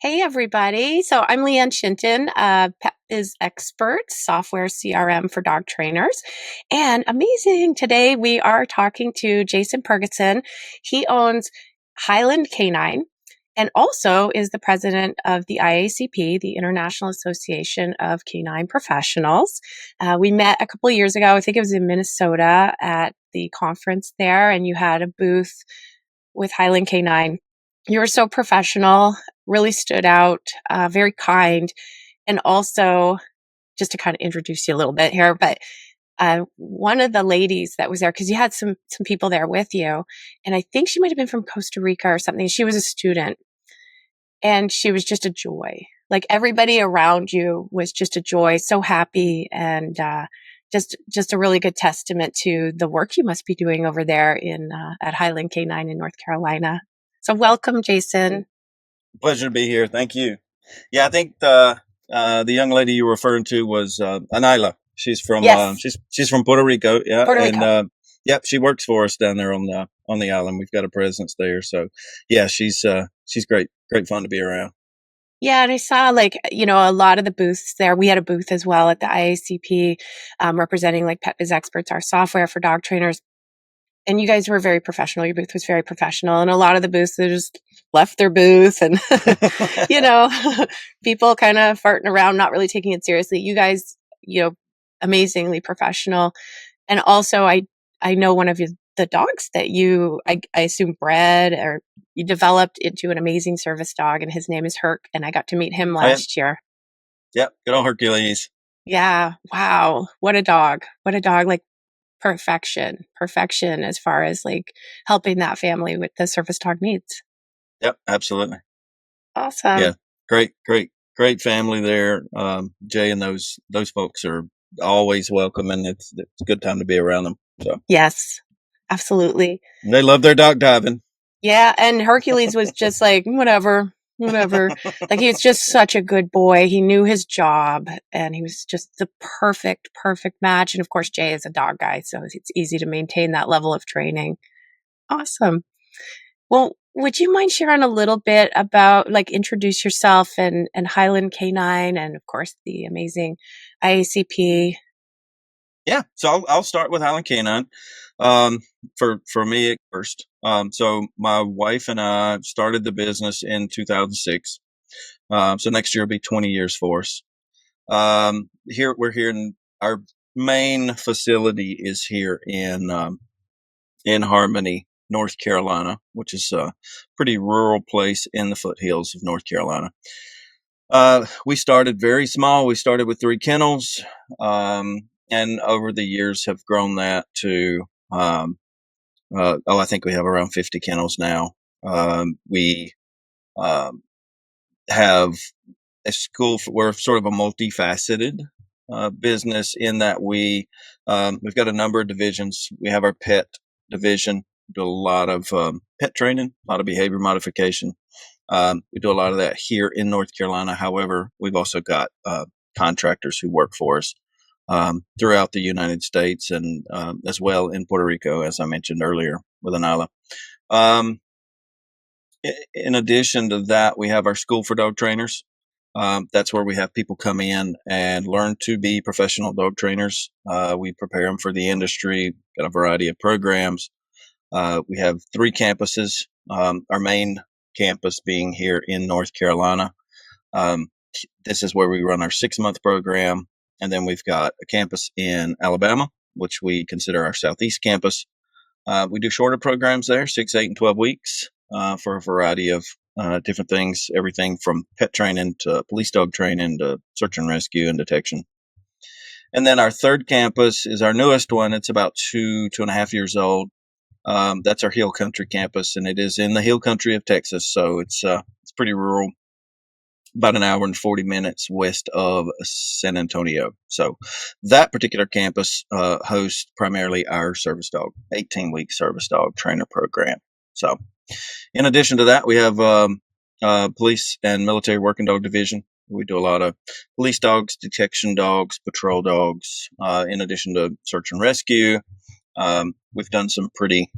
Hey, everybody. So I'm Lianne Shinton, Pet Biz Experts, software CRM for dog trainers. And amazing, today we are talking to Jason Purgason. He owns Highland Canine and also is the president of the IACP, the International Association of Canine Professionals. We met a couple of years ago. I think it was in Minnesota at the conference there, and you had a booth with Highland Canine. You were so professional, really stood out, very kind. And also, just to kind of introduce you a little bit here, but one of the ladies that was there, because you had some people there with you, and I think she might have been from Costa Rica or something. She was a student, and she was just a joy. Like everybody around you was just a joy, so happy, and just a really good testament to the work you must be doing over there in at Highland Canine in North Carolina. So welcome, Jason. Pleasure to be here. Thank you. Yeah, I think the young lady you were referring to was Anila. She's from Yes, she's from Puerto Rico. Yeah, Puerto and Rico. yep, she works for us down there on the island. We've got a presence there, so yeah, she's great fun to be around. Yeah, and I saw a lot of the booths there. We had a booth as well at the IACP representing like Pet Biz Experts, our software for dog trainers. And you guys were very professional. Your booth was very professional. And a lot of the booths, they just left their booth and, you know, people kind of farting around, not really taking it seriously. You guys, amazingly professional. And also, I know one of the dogs that I assume bred or you developed into an amazing service dog, and his name is Herc. And I got to meet him last year. Yep, good old Hercules. Yeah. Wow. What a dog. What a dog. Like, perfection as far as like helping that family with the service dog needs. Yep, absolutely. Awesome. Yeah, great family there. Jay and those folks are always welcome, and it's a good time to be around them. So Yes, absolutely. they love their dog diving. Yeah, and Hercules was just like whatever. Like, he was just such a good boy. He knew his job, and he was just the perfect match. And of course, Jay is a dog guy, so it's easy to maintain that level of training. Awesome. Well, would you mind sharing a little bit about, like, introduce yourself and Highland Canine and, of course, the amazing IACP? Yeah, so I'll start with Highland Canine. For me at first. So my wife and I started the business in 2006. So next year will be 20 years for us. We're here in our main facility is here in Harmony, North Carolina, which is a pretty rural place in the foothills of North Carolina. We started very small. We started with 3 kennels, and over the years have grown that to, I think we have around 50 kennels now. We have a school. We're sort of a multifaceted business in that we've got a number of divisions. We have our pet division, do a lot of pet training, a lot of behavior modification. We do a lot of that here in North Carolina. However, we've also got contractors who work for us throughout the United States and as well in Puerto Rico, as I mentioned earlier with Anila. In addition to that, we have our school for dog trainers. That's where we have people come in and learn to be professional dog trainers. We prepare them for the industry, got a variety of programs. We have 3 campuses, our main campus being here in North Carolina. This is where we run our 6-month program. And then we've got a campus in Alabama, which we consider our Southeast campus. We do shorter programs there, 6, 8, and 12 weeks for a variety of different things, everything from pet training to police dog training to search and rescue and detection. And then our 3rd campus is our newest one. It's about 2.5 years old. That's our Hill Country campus, and it is in the Hill Country of Texas. So it's pretty rural, about an hour and 40 minutes west of San Antonio. So that particular campus hosts primarily our service dog, 18-week service dog trainer program. So in addition to that, we have police and military working dog division. We do a lot of police dogs, detection dogs, patrol dogs, in addition to search and rescue. We've done some pretty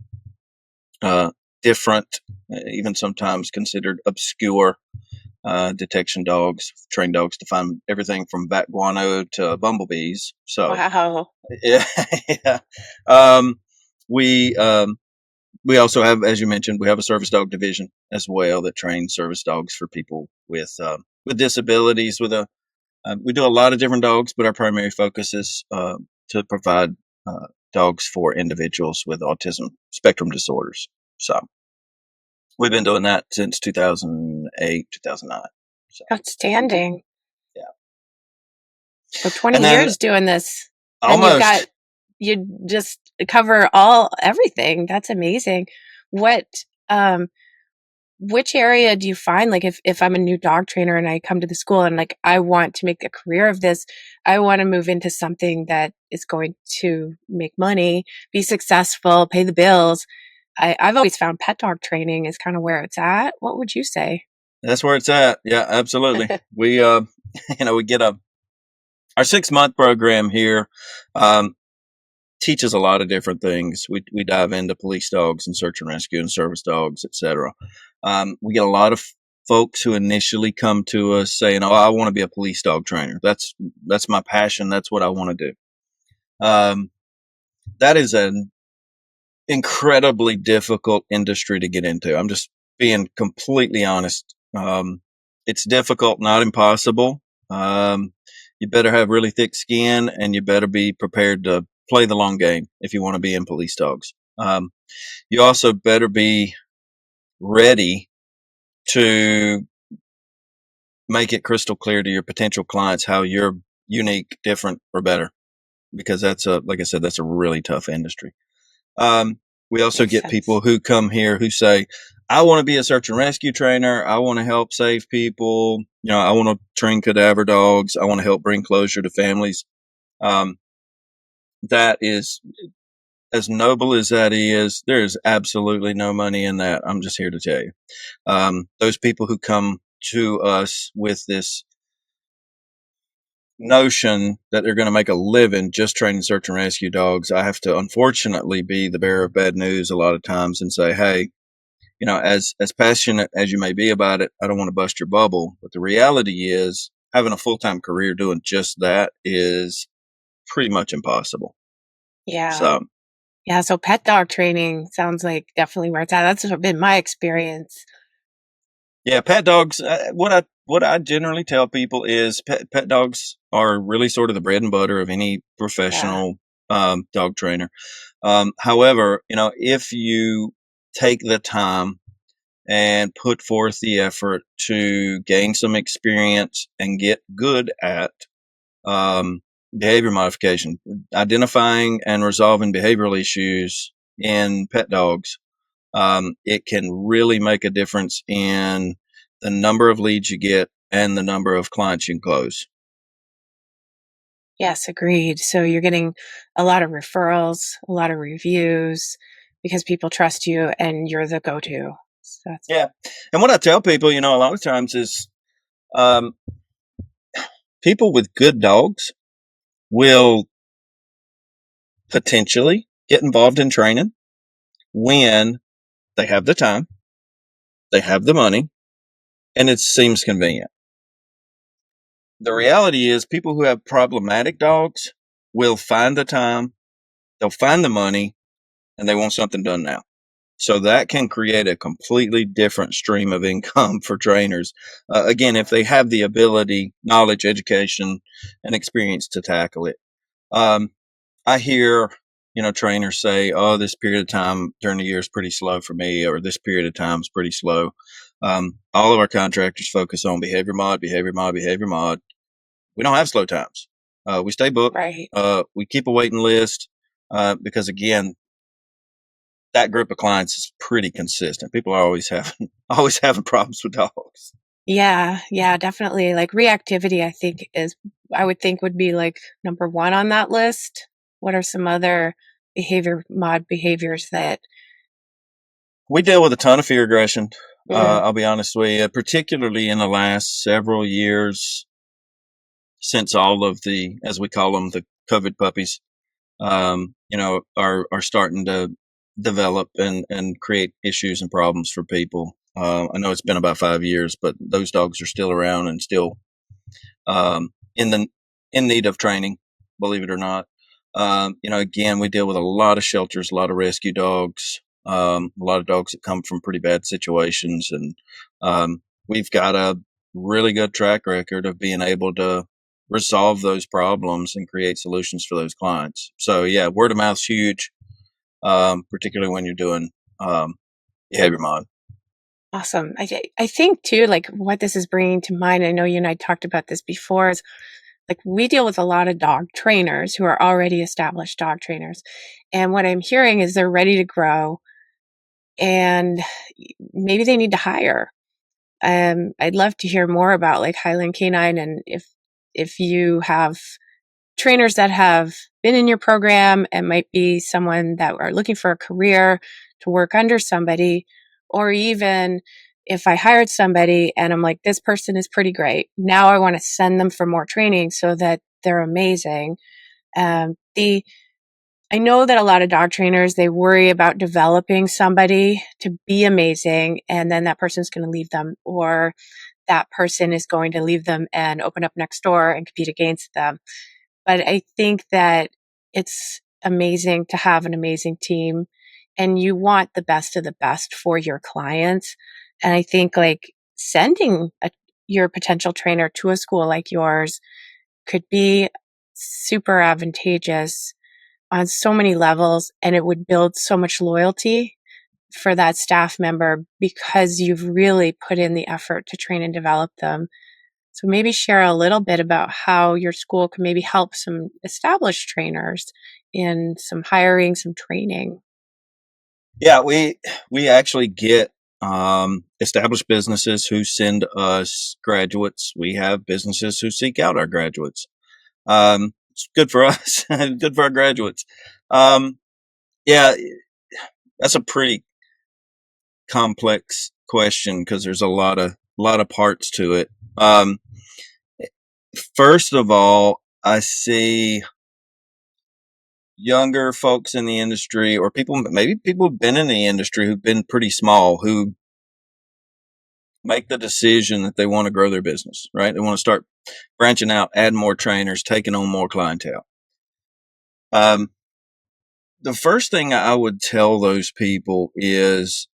different, even sometimes considered obscure detection dogs, trained dogs to find everything from bat guano to bumblebees. So, Wow. yeah, yeah. Um, we we also have, as you mentioned, we have a service dog division as well that trains service dogs for people with disabilities. We do a lot of different dogs, but our primary focus is to provide dogs for individuals with autism spectrum disorders. So we've been doing that since 2008, 2009. So, Outstanding. yeah. So 20 And then years doing this, and almost, you just cover everything. That's amazing. What, which area do you find, like, if I'm a new dog trainer and I come to the school and like, I want to make a career of this, I want to move into something that is going to make money, be successful, pay the bills. I've always found pet dog training is kind of where it's at. What would you say? that's where it's at. Yeah, absolutely. We, we get our 6-month program here. Teaches a lot of different things. We dive into police dogs and search and rescue and service dogs, etc. We get a lot of folks who initially come to us saying, "Oh, I want to be a police dog trainer. That's my passion. That's what I want to do." That is an incredibly difficult industry to get into. I'm just being completely honest. It's difficult, not impossible. You better have really thick skin, and you better be prepared to play the long game if you want to be in police dogs. You also better be ready to make it crystal clear to your potential clients how you're unique, different, or better, because like I said, that's a really tough industry. We also Makes get sense. people who come here who say, I want to be a search and rescue trainer. I want to help save people. I want to train cadaver dogs. I want to help bring closure to families. That is, as noble as that is, there is absolutely no money in that. I'm just here to tell you. Those people who come to us with this notion that they're going to make a living just training search and rescue dogs, I have to unfortunately be the bearer of bad news a lot of times and say, hey, as passionate as you may be about it, I don't want to bust your bubble. But the reality is having a full-time career doing just that is pretty much impossible. Yeah. So pet dog training sounds like definitely where it's at. That's been my experience. Yeah, pet dogs. What I generally tell people is pet dogs are really sort of the bread and butter of any professional dog trainer. However, if you take the time and put forth the effort to gain some experience and get good at behavior modification, identifying and resolving behavioral issues in pet dogs, it can really make a difference in the number of leads you get and the number of clients you can close. Yes, agreed. So you're getting a lot of referrals, a lot of reviews because people trust you and you're the go-to. So Yeah. And what I tell people, a lot of times is people with good dogs will potentially get involved in training when they have the time, they have the money, and it seems convenient. The reality is people who have problematic dogs will find the time, they'll find the money, and they want something done now. So that can create a completely different stream of income for trainers. Again, if they have the ability, knowledge, education, and experience to tackle it. I hear, trainers say, oh, this period of time during the year is pretty slow for me, or this period of time is pretty slow. All of our contractors focus on behavior mod. We don't have slow times. We stay booked. right. We keep a waiting list because, again, that group of clients is pretty consistent. People are always having problems with dogs. Yeah, definitely. Like reactivity, I would think would be like number one on that list. What are some other behavior mod behaviors that we deal with? A ton of fear aggression. I'll be honest with you, particularly in the last several years since all of the, as we call them, the COVID puppies, are starting to develop and create issues and problems for people. I know it's been about 5 years, but those dogs are still around and still in need of training, believe it or not. Again, we deal with a lot of shelters, a lot of rescue dogs, a lot of dogs that come from pretty bad situations, and we've got a really good track record of being able to resolve those problems and create solutions for those clients. So yeah, word of mouth's huge, particularly when you're doing behavior mod. Awesome. I think too, like what this is bringing to mind, I know you and I talked about this before, is like we deal with a lot of dog trainers who are already established dog trainers. And what I'm hearing is they're ready to grow and maybe they need to hire. I'd love to hear more about like Highland Canine, and if you have trainers that have been in your program and might be someone that are looking for a career to work under somebody, or even if I hired somebody and I'm like, this person is pretty great. Now I want to send them for more training so that they're amazing. I know that a lot of dog trainers, they worry about developing somebody to be amazing, and then that person's going to leave them, or that person is going to leave them and open up next door and compete against them. But I think that it's amazing to have an amazing team, and you want the best of the best for your clients. And I think like sending your potential trainer to a school like yours could be super advantageous on so many levels, and it would build so much loyalty for that staff member because you've really put in the effort to train and develop them. So maybe share a little bit about how your school can maybe help some established trainers in some hiring, some training. Yeah, we actually get established businesses who send us graduates. We have businesses who seek out our graduates. It's good for us, good for our graduates. Yeah, that's a pretty complex question because there's a lot of parts to it. First of all, I see younger folks in the industry, or maybe people who've been in the industry who've been pretty small, who make the decision that they want to grow their business, right? They want to start branching out, add more trainers, taking on more clientele. The first thing I would tell those people is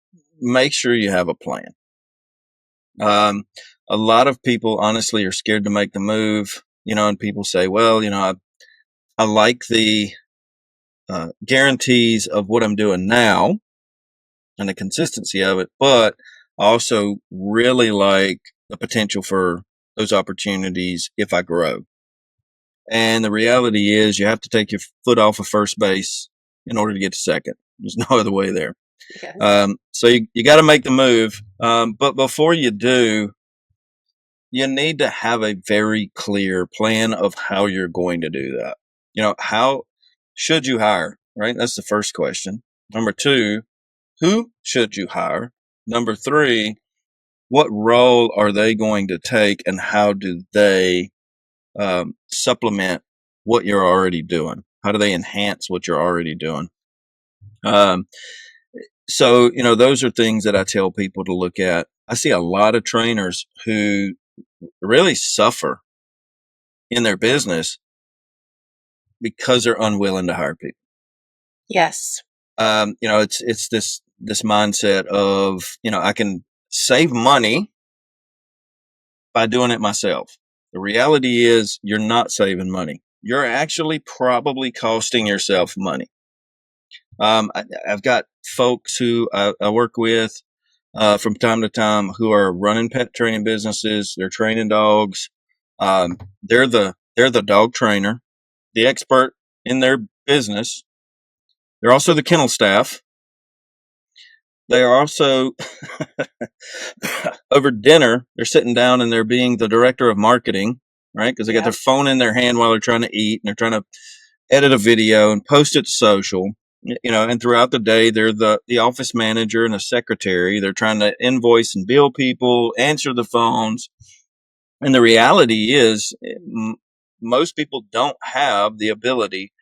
make sure you have a plan. A lot of people honestly are scared to make the move, and people say, well, I like the guarantees of what I'm doing now and the consistency of it, but I also really like the potential for those opportunities if I grow. And the reality is you have to take your foot off of first base in order to get to second. There's no other way there. Yes. So you got to make the move. But before you do, you need to have a very clear plan of how you're going to do that. How should you hire, right? That's the first question. Number two, who should you hire? Number three, what role are they going to take and how do they supplement what you're already doing? How do they enhance what you're already doing? So, those are things that I tell people to look at. I see a lot of trainers who really suffer in their business because they're unwilling to hire people. Yes. It's this mindset of, I can save money by doing it myself. The reality is you're not saving money. You're actually probably costing yourself money. I've got folks who I work with from time to time who are running pet training businesses. They're training dogs. They're the dog trainer, the expert in their business. They're also the kennel staff. They are also over dinner. They're sitting down and they're being the director of marketing, right? Because they got their phone in their hand while they're trying to eat and they're trying to edit a video and post it to social. And throughout the day, they're the office manager and a secretary. They're trying to invoice and bill people, answer the phones. And the reality is, most people don't have the ability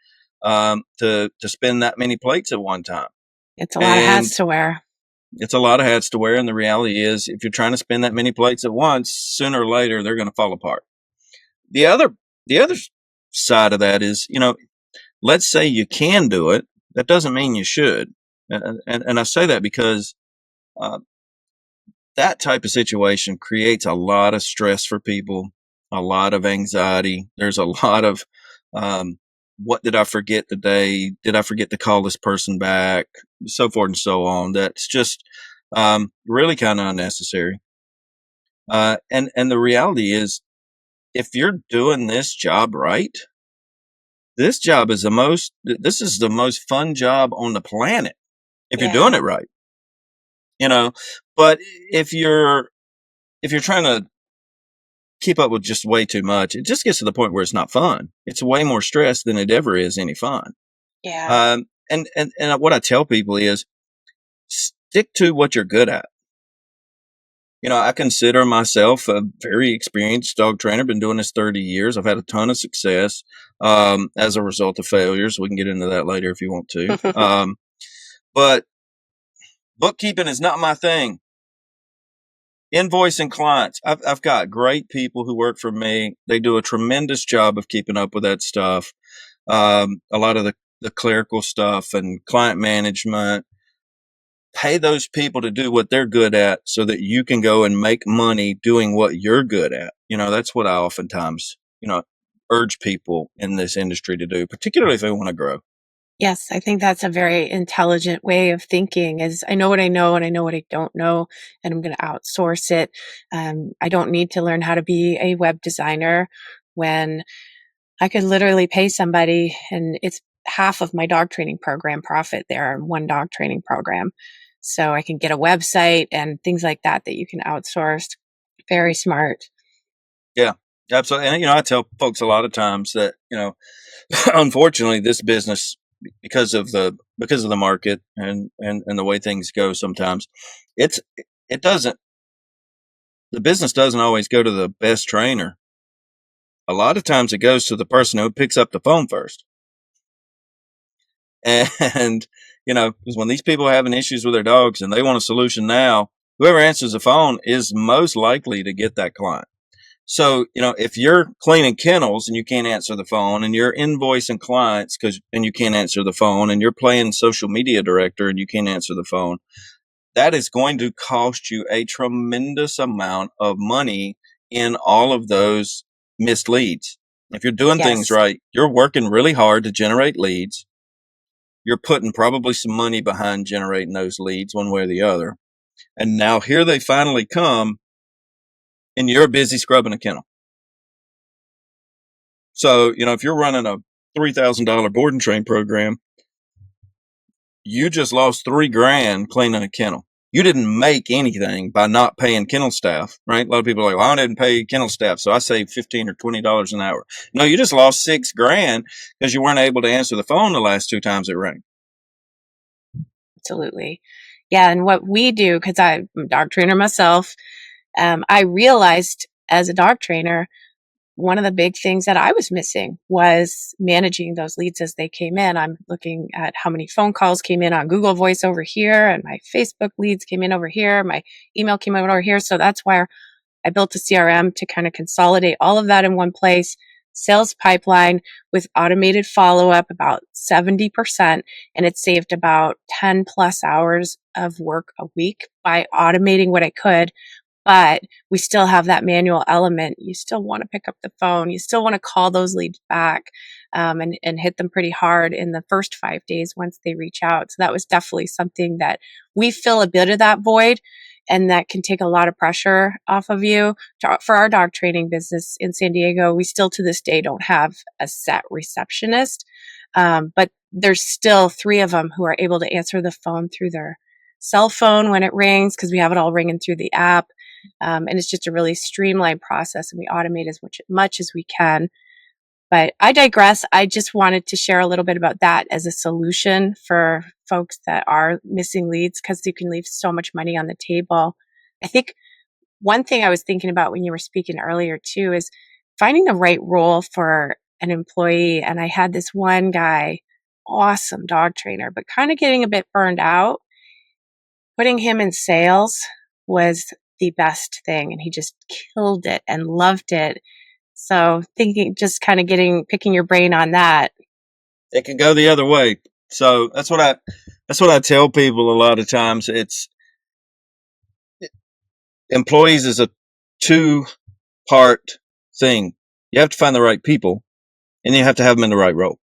to spin that many plates at one time. It's a lot of hats to wear. it's a lot of hats to wear. And the reality is, if you're trying to spin that many plates at once, sooner or later, they're going to fall apart. The other side of that is, let's say you can do it. That doesn't mean you should. And I say that because uh, that type of situation creates a lot of stress for people, a lot of anxiety. There's a lot of, what did I forget today? Did I forget to call this person back? So forth and so on. That's just really kind of unnecessary. And the reality is, if you're doing this job right, this is the most fun job on the planet if you're doing it right, but if you're trying to keep up with just way too much, it just gets to the point where it's not fun. It's way more stress than it ever is any fun. Yeah. And what I tell people is, stick to what you're good at. I consider myself a very experienced dog trainer. Been doing this 30 years. I've had a ton of success as a result of failures. We can get into that later if you want to. But bookkeeping is not my thing. Invoicing clients. I've got great people who work for me. They do a tremendous job of keeping up with that stuff. A lot of the clerical stuff and client management. Pay those people to do what they're good at so that you can go and make money doing what you're good at. That's what I oftentimes, urge people in this industry to do, particularly if they want to grow. Yes, I think that's a very intelligent way of thinking, is I know what I know and I know what I don't know, and I'm going to outsource it. I don't need to learn how to be a web designer when I could literally pay somebody, and it's half of my dog training program profit there in one dog training program. So I can get a website and things like that you can outsource. Very smart. Yeah, absolutely. And, I tell folks a lot of times that, unfortunately, this business, because of the market and the way things go sometimes, the business doesn't always go to the best trainer. A lot of times it goes to the person who picks up the phone first. And, because when these people are having issues with their dogs and they want a solution now, whoever answers the phone is most likely to get that client. So, if you're cleaning kennels and you can't answer the phone, and you're invoicing clients and you can't answer the phone, and you're playing social media director and you can't answer the phone, that is going to cost you a tremendous amount of money in all of those missed leads. If you're doing things right, you're working really hard to generate leads. You're putting probably some money behind generating those leads one way or the other. And now here they finally come, and you're busy scrubbing a kennel. So, if you're running a $3,000 board and train program, you just lost $3,000 cleaning a kennel. You didn't make anything by not paying kennel staff, right? A lot of people are like, well, I didn't pay kennel staff, so I saved $15 or $20 an hour. No, you just lost $6,000 because you weren't able to answer the phone the last 2 times it rang. Absolutely. Yeah. And what we do, because I'm a dog trainer myself, I realized as a dog trainer, one of the big things that I was missing was managing those leads as they came in. I'm looking at how many phone calls came in on Google Voice over here, and my Facebook leads came in over here, my email came in over here. So that's why I built a CRM to kind of consolidate all of that in one place. Sales pipeline with automated follow-up about 70%, and it saved about 10 plus hours of work a week by automating what I could. But we still have that manual element. You still want to pick up the phone. You still want to call those leads back and hit them pretty hard in the first 5 days once they reach out. So that was definitely something that we fill a bit of that void, and that can take a lot of pressure off of you. For our dog training business in San Diego, we still to this day don't have a set receptionist, but there's still 3 of them who are able to answer the phone through their cell phone when it rings, because we have it all ringing through the app. And it's just a really streamlined process, and we automate as much as we can. But I digress. I just wanted to share a little bit about that as a solution for folks that are missing leads, because you can leave so much money on the table. I think one thing I was thinking about when you were speaking earlier too is finding the right role for an employee. And I had this one guy, awesome dog trainer, but kind of getting a bit burned out. putting him in sales was the best thing, and he just killed it and loved it. So just kind of picking your brain on that. It can go the other way. So that's what I tell people a lot of times. It's employees is a 2-part thing. You have to find the right people, and you have to have them in the right role.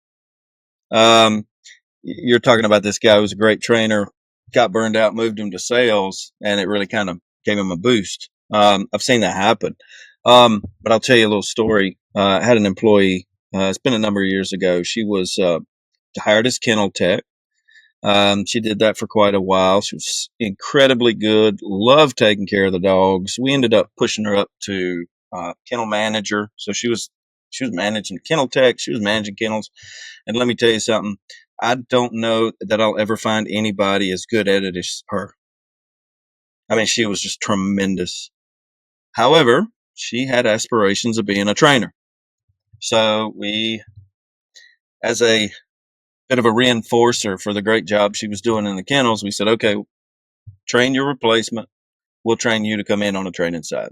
You're talking about this guy who was a great trainer, got burned out, moved him to sales, and it really kind of gave him a boost. I've seen that happen. But I'll tell you a little story. I had an employee, it's been a number of years ago. She was hired as kennel tech. She did that for quite a while. She was incredibly good, loved taking care of the dogs. We ended up pushing her up to kennel manager. So she was managing kennel tech. She was managing kennels. And let me tell you something. I don't know that I'll ever find anybody as good at it as her. I mean, she was just tremendous. However, she had aspirations of being a trainer. So we, as a bit of a reinforcer for the great job she was doing in the kennels, we said, okay, train your replacement. We'll train you to come in on the training side.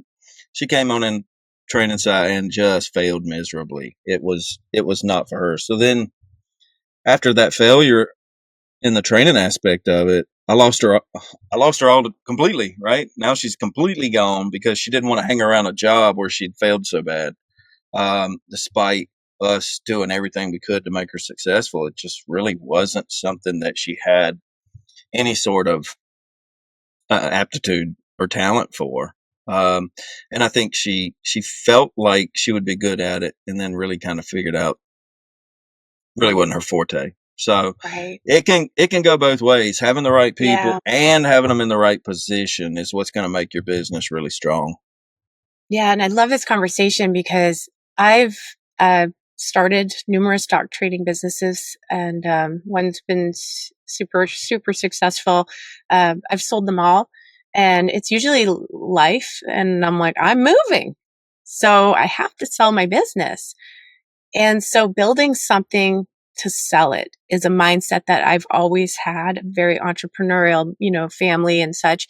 She came on in training side and just failed miserably. It was not for her. So then after that failure in the training aspect of it, I lost her all completely, right? Now she's completely gone because she didn't want to hang around a job where she'd failed so bad. Despite us doing everything we could to make her successful, it just really wasn't something that she had any sort of aptitude or talent for. And I think she felt like she would be good at it, and then really kind of figured out really wasn't her forte. So Right. it can go both ways. Having the right people Yeah. and having them in the right position is what's going to make your business really strong. Yeah, and I love this conversation because I've started numerous dog training businesses, and one's been super, super successful. I've sold them all, and it's usually life, and I'm like, I'm moving, so I have to sell my business. And so building something to sell it is a mindset that I've always had, very entrepreneurial, family and such.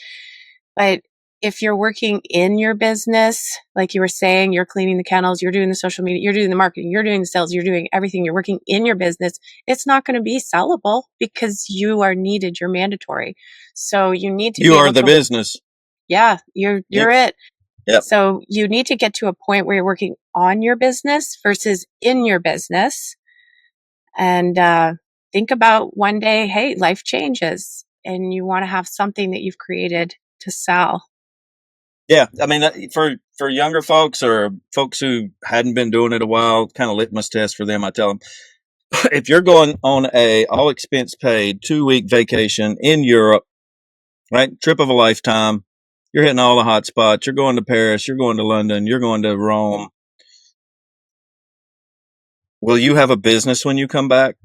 But if you're working in your business, like you were saying, you're cleaning the kennels, you're doing the social media, you're doing the marketing, you're doing the sales, you're doing everything, you're working in your business, it's not going to be sellable because you are needed, you're mandatory. So you need to You be are able the to, business. yeah, you're it. Yep. So you need to get to a point where you're working on your business versus in your business. And think about one day, hey, life changes and you want to have something that you've created to sell. Yeah. I mean, for younger folks or folks who hadn't been doing it a while, kind of litmus test for them, I tell them, if you're going on a all expense paid 2-week vacation in Europe, right? Trip of a lifetime. You're hitting all the hot spots. You're going to Paris. You're going to London. You're going to Rome. Will you have a business when you come back?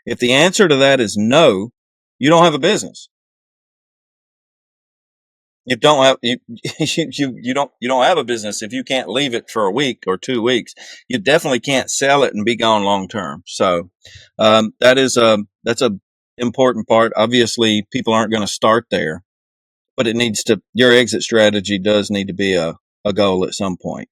If the answer to that is no, you don't have a business. You don't have you don't have a business if you can't leave it for a week or 2 weeks. You definitely can't sell it and be gone long term. So that's a important part. Obviously, people aren't going to start there, but your exit strategy does need to be a goal at some point.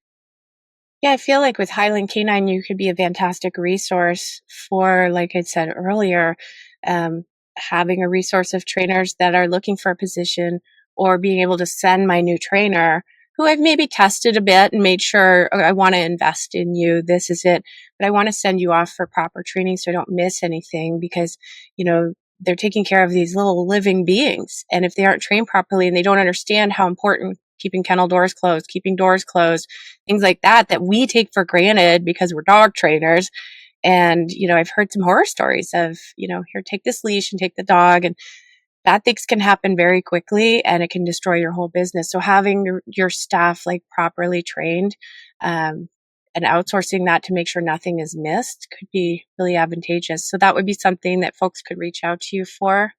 Yeah, I feel like with Highland Canine, you could be a fantastic resource for, like I said earlier, having a resource of trainers that are looking for a position, or being able to send my new trainer who I've maybe tested a bit and made sure, I want to invest in you. This is it. But I want to send you off for proper training so I don't miss anything because, they're taking care of these little living beings. And if they aren't trained properly and they don't understand how important keeping kennel doors closed, keeping doors closed, things like that we take for granted because we're dog trainers. And, I've heard some horror stories of, here, take this leash and take the dog. And bad things can happen very quickly and it can destroy your whole business. So having your staff properly trained, and outsourcing that to make sure nothing is missed could be really advantageous. So that would be something that folks could reach out to you for.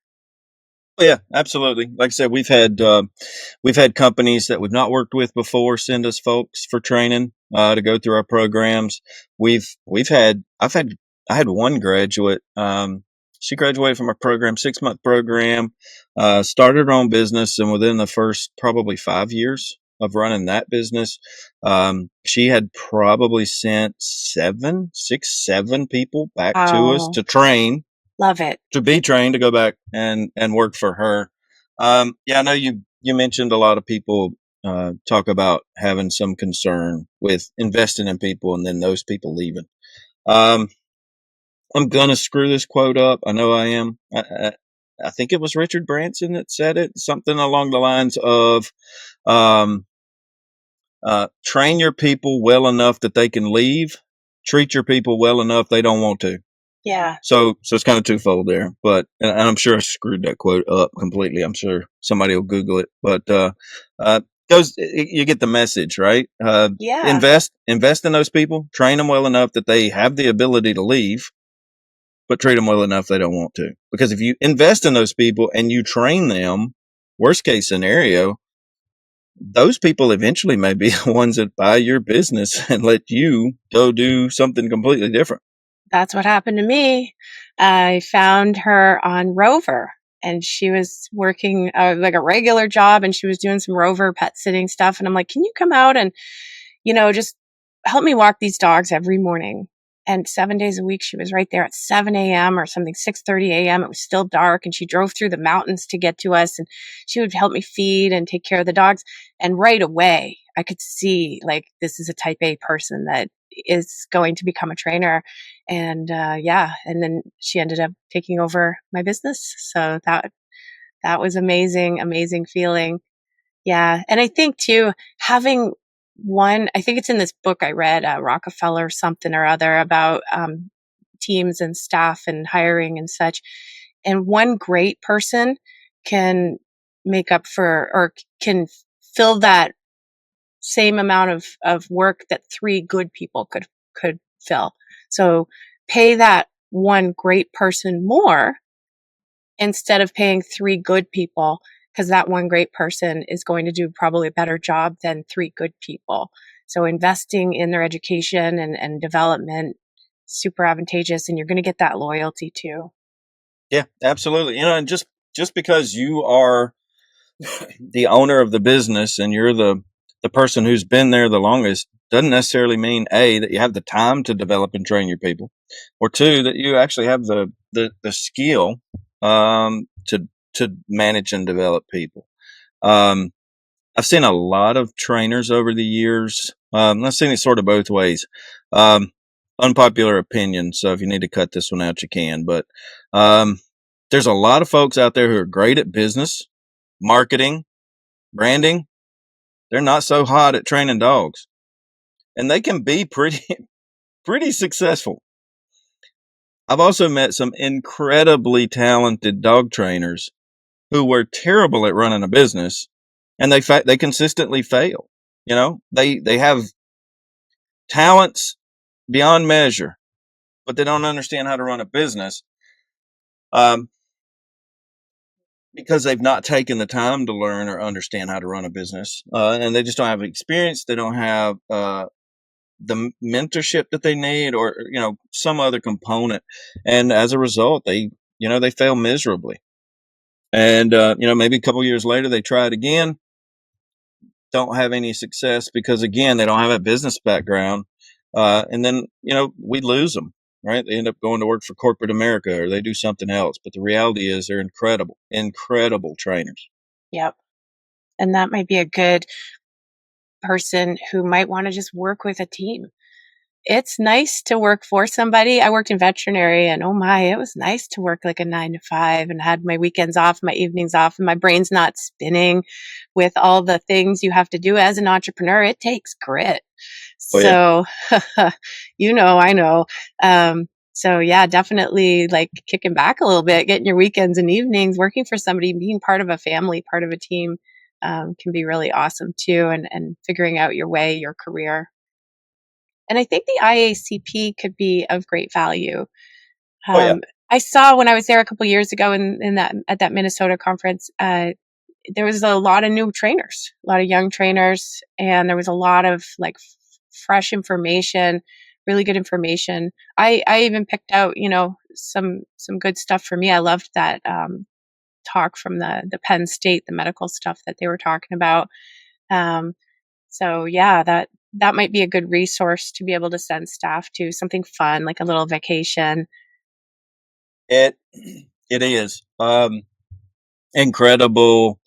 Yeah, absolutely. Like I said, we've had companies that we've not worked with before send us folks for training to go through our programs. I had one graduate. She graduated from our program, 6-month program, started her own business. And within the first probably 5 years of running that business, she had probably sent 7 people back to us Oh, to train, love it. to be trained, to go back and work for her. Yeah, I know you mentioned a lot of people talk about having some concern with investing in people and then those people leaving. Um, I'm gonna screw this quote up. I know I am. I think it was Richard Branson that said it, something along the lines of, um, "Train your people well enough that they can leave. Treat your people well enough they don't want to." Yeah, So it's kind of twofold there, but and I'm sure I screwed that quote up completely. I'm sure somebody will Google it, but goes you get the message, right? yeah, Invest in those people, train them well enough that they have the ability to leave, but treat them well enough they don't want to. Because if you invest in those people and you train them, worst case scenario, those people eventually may be the ones that buy your business and let you go do something completely different. that's what happened to me. I found her on Rover, and she was working like a regular job, and she was doing some Rover pet sitting stuff. And I'm like, can you come out and, just help me walk these dogs every morning? And 7 days a week, she was right there at 7 a.m. or something, 6:30 a.m. It was still dark, and she drove through the mountains to get to us, and she would help me feed and take care of the dogs. And right away, I could see, like, this is a type A person that is going to become a trainer. And yeah, and then she ended up taking over my business. So that was amazing, amazing feeling. Yeah. And I think too, having I think it's in this book I read, Rockefeller something or other, about teams and staff and hiring and such. And one great person can make up for, or can fill that same amount of work that three good people could fill. So pay that one great person more instead of paying three good people, because that one great person is going to do probably a better job than three good people. So investing in their education and development, super advantageous, and you're going to get that loyalty too. Yeah, absolutely. And just because you are the owner of the business and you're the person who's been there the longest doesn't necessarily mean A, that you have the time to develop and train your people, or two, that you actually have the skill to manage and develop people. Um, I've seen a lot of trainers over the years. I've seen it sort of both ways. Um, Unpopular opinion, so if you need to cut this one out, you can. But um, there's a lot of folks out there who are great at business, marketing, branding. They're not so hot at training dogs, and they can be pretty successful. I've also met some incredibly talented dog trainers who were terrible at running a business, and they consistently fail. They have talents beyond measure, but they don't understand how to run a business. Um, because they've not taken the time to learn or understand how to run a business, and they just don't have experience. They don't have the mentorship that they need, or some other component, and as a result, they fail miserably. And maybe a couple years later, they try it again, don't have any success because again they don't have a business background, and then we lose them. Right, they end up going to work for corporate America, or they do something else. But the reality is, they're incredible trainers. Yep. And that might be a good person who might want to just work with a team. It's nice to work for somebody. I worked in veterinary, and oh my, it was nice to work like a 9 to 5 and had my weekends off, my evenings off, and my brain's not spinning with all the things you have to do as an entrepreneur. It takes grit. Oh yeah. So, I know. So yeah, definitely like kicking back a little bit, getting your weekends and evenings, working for somebody, being part of a family, part of a team, can be really awesome too. And figuring out your way, your career. And I think the IACP could be of great value. Oh yeah. I saw when I was there a couple years ago in that at that Minnesota conference, there was a lot of new trainers, a lot of young trainers, and there was a lot of like fresh information, really good information. I even picked out, some good stuff for me. I loved that talk from the Penn State, the medical stuff that they were talking about. So yeah, that might be a good resource to be able to send staff to, something fun, like a little vacation. It is incredible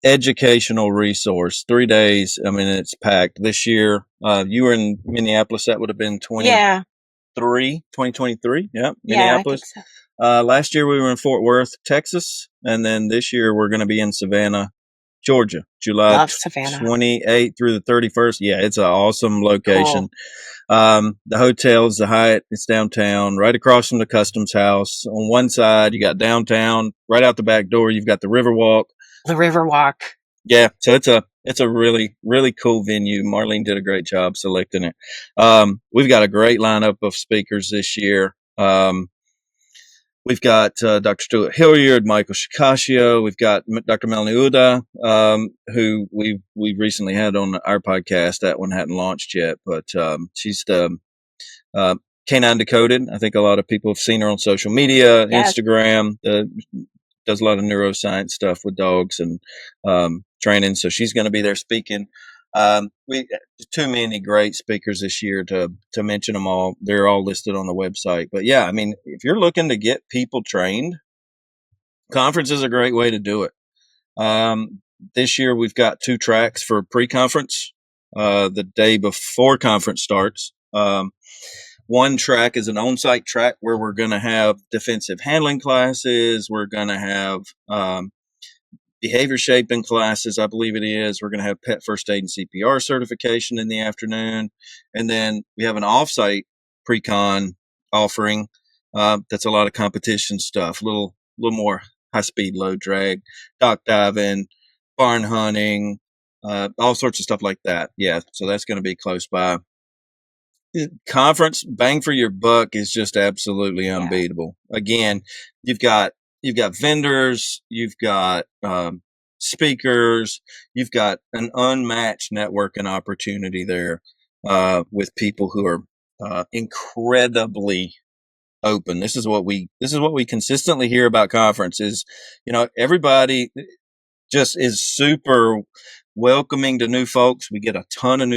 educational resource. 3 days. I mean, it's packed this year. You were in Minneapolis. That would have been 2023. Yeah. Minneapolis. I think so. Last year we were in Fort Worth, Texas. And then this year we're going to be in Savannah, Georgia, July 28th through the 31st. Yeah. It's an awesome location. Cool. The hotel is the Hyatt. It's downtown, right across from the Customs House. On one side, you got downtown. Right out the back door, you've got the Riverwalk. The Riverwalk. Yeah, so it's a really, really cool venue. Marlene did a great job selecting it. We've got a great lineup of speakers this year. We've got Dr. Stuart Hilliard, Michael Shikashio. We've got Dr. Melanie Uda, who we've recently had on our podcast. That one hadn't launched yet, but she's the Canine Decoded. I think a lot of people have seen her on social media, yes. Instagram. Does a lot of neuroscience stuff with dogs and training. So she's going to be there speaking. We too many great speakers this year to mention them all. They're all listed on the website. But yeah, I mean, if you're looking to get people trained, conference is a great way to do it. This year we've got 2 tracks for pre-conference. The day before conference starts. One track is an on-site track where we're going to have defensive handling classes. We're going to have behavior shaping classes, I believe it is. We're going to have pet first aid and CPR certification in the afternoon. And then we have an off-site pre-con offering. That's a lot of competition stuff, a little more high-speed, low drag, dock diving, barn hunting, all sorts of stuff like that. Yeah, so that's going to be close by. Conference bang for your buck is just absolutely unbeatable. Yeah. Again, you've got vendors, you've got speakers, you've got an unmatched networking opportunity there with people who are incredibly open. This is what we consistently hear about conferences. Everybody just is super welcoming to new folks. We get a ton of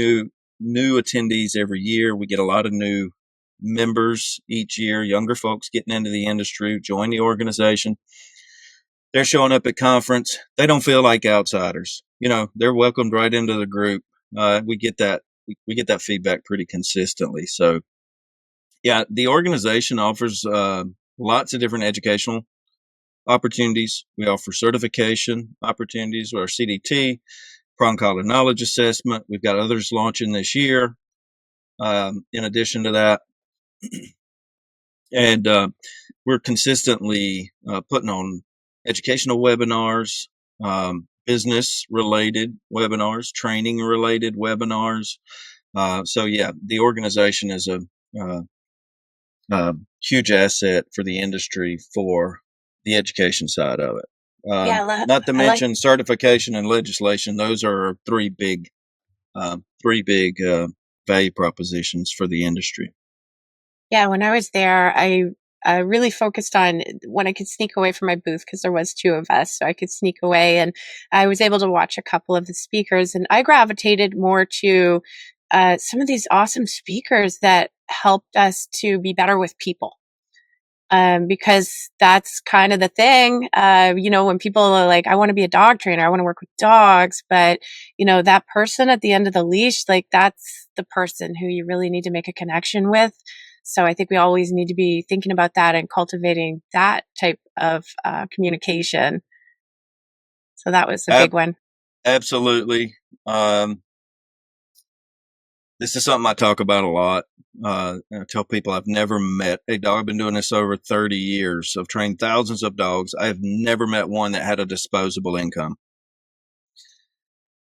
new attendees every year. We get a lot of new members each year, younger folks getting into the industry, join the organization. They're showing up at conference. They don't feel like outsiders. They're welcomed right into the group. We get that feedback pretty consistently. So yeah, the organization offers lots of different educational opportunities. We offer certification opportunities with our CDT, Prong Collar Knowledge Assessment. We've got others launching this year. In addition to that, and we're consistently putting on educational webinars, business-related webinars, training-related webinars. So yeah, the organization is a huge asset for the industry for the education side of it. Not to mention certification and legislation. Those are three big value propositions for the industry. Yeah, when I was there, I really focused on when I could sneak away from my booth, because there was 2 of us, so I could sneak away, and I was able to watch a couple of the speakers, and I gravitated more to some of these awesome speakers that helped us to be better with people. Because that's kind of the thing, when people are like, I want to be a dog trainer, I want to work with dogs, but that person at the end of the leash, like that's the person who you really need to make a connection with. So I think we always need to be thinking about that and cultivating that type of communication. So that was a big one. Absolutely. This is something I talk about a lot. I tell people I've never met a dog. I've been doing this over 30 years. I've trained thousands of dogs. I have never met one that had a disposable income.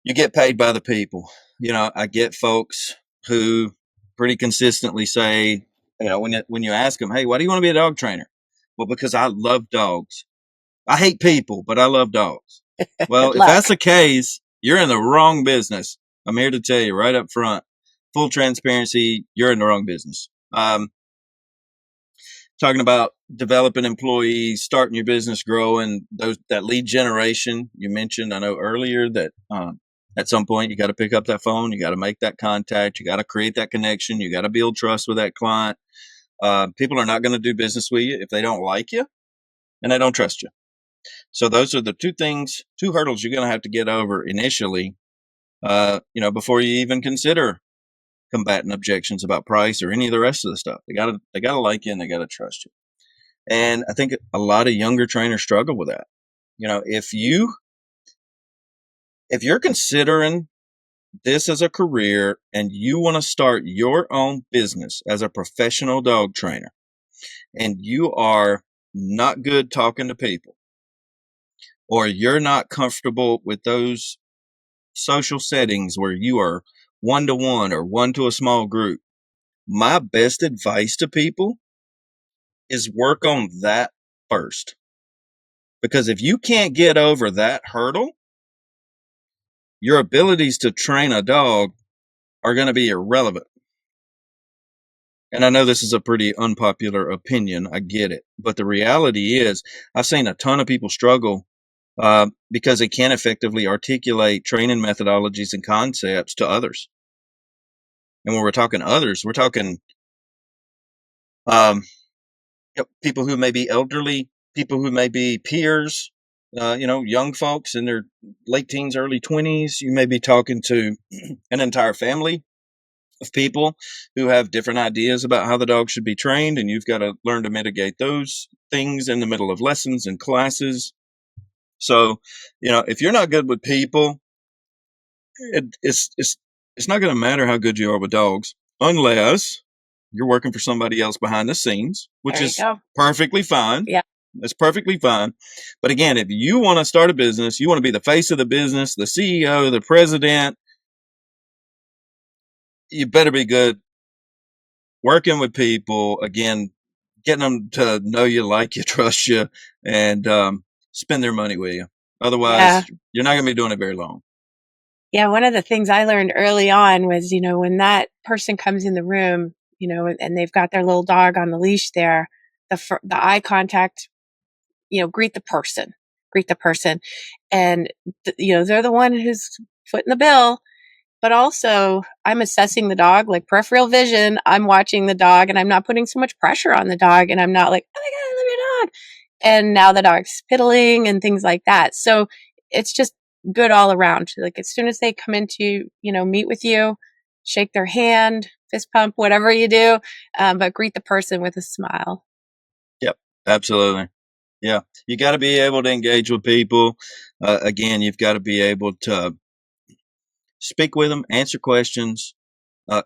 You get paid by the people. I get folks who pretty consistently say, when you ask them, hey, why do you want to be a dog trainer? Well, because I love dogs. I hate people, but I love dogs. Well, if that's the case, you're in the wrong business. I'm here to tell you right up front. Full transparency, you're in the wrong business. talking about developing employees, starting your business, growing that lead generation you mentioned. I know earlier that at some point you got to pick up that phone, you got to make that contact, you got to create that connection, you got to build trust with that client. People are not going to do business with you if they don't like you and they don't trust you. So those are the two hurdles you're going to have to get over initially, before you even consider combating objections about price or any of the rest of the stuff. They gotta like you and they gotta trust you. And I think a lot of younger trainers struggle with that. If you're considering this as a career and you want to start your own business as a professional dog trainer, and you are not good talking to people, or you're not comfortable with those social settings where you are one-to-one or one to a small group, my best advice to people is work on that first. Because if you can't get over that hurdle, your abilities to train a dog are going to be irrelevant. And I know this is a pretty unpopular opinion. I get it. But the reality is I've seen a ton of people struggle because they can't effectively articulate training methodologies and concepts to others. And when we're talking others, we're talking people who may be elderly, people who may be peers, young folks in their late teens, early 20s. You may be talking to an entire family of people who have different ideas about how the dog should be trained, and you've got to learn to mitigate those things in the middle of lessons and classes. So, if you're not good with people, it's not going to matter how good you are with dogs, unless you're working for somebody else behind the scenes, which is perfectly fine. Yeah. That's perfectly fine. But again, if you want to start a business, you want to be the face of the business, the CEO, the president, you better be good working with people, again, getting them to know you, like you, trust you, and spend their money with you. Otherwise, you're not going to be doing it very long. Yeah, one of the things I learned early on was, when that person comes in the room, and they've got their little dog on the leash there, the eye contact, greet the person. And, they're the one who's footing the bill. But also, I'm assessing the dog, like peripheral vision. I'm watching the dog and I'm not putting so much pressure on the dog. And I'm not like, oh my God, I love your dog. And now the dog's piddling and things like that. So it's just good all around. Like as soon as they come into, meet with you, shake their hand, fist pump, whatever you do, but greet the person with a smile. Yep, absolutely. Yeah, you got to be able to engage with people. Again, you've got to be able to speak with them, answer questions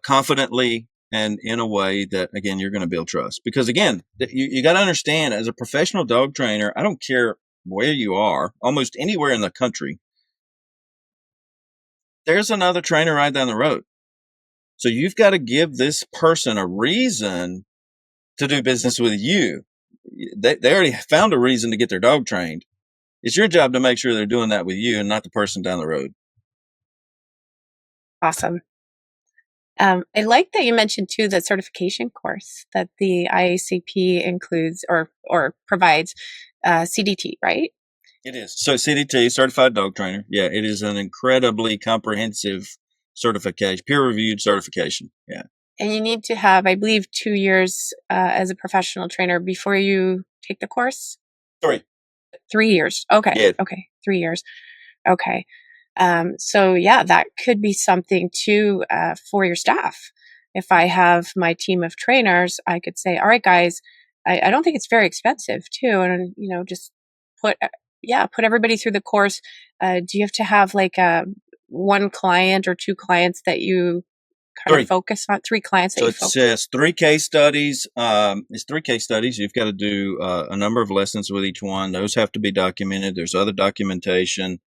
confidently, and in a way that, again, you're going to build trust. Because, again, you got to understand, as a professional dog trainer, I don't care where you are, almost anywhere in the country, there's another trainer right down the road. So you've got to give this person a reason to do business with you. They already found a reason to get their dog trained. It's your job to make sure they're doing that with you and not the person down the road. Awesome. I like that you mentioned too the certification course that the IACP includes or provides CDT, right? It is. So CDT, Certified Dog Trainer. Yeah, it is an incredibly comprehensive certification, peer-reviewed certification. Yeah. And you need to have, I believe, 2 years as a professional trainer before you take the course? 3. 3 years. Okay. Yeah. Okay. 3 years. Okay. So that could be something too for your staff. If I have my team of trainers, I could say, all right, guys, I don't think it's very expensive too. And, just put everybody through the course. Do you have to have like one client or 2 clients that you kind of focus on? 3 clients that you focus on? So it says 3 case studies. It's 3 case studies. You've got to do a number of lessons with each one. Those have to be documented. There's other documentation,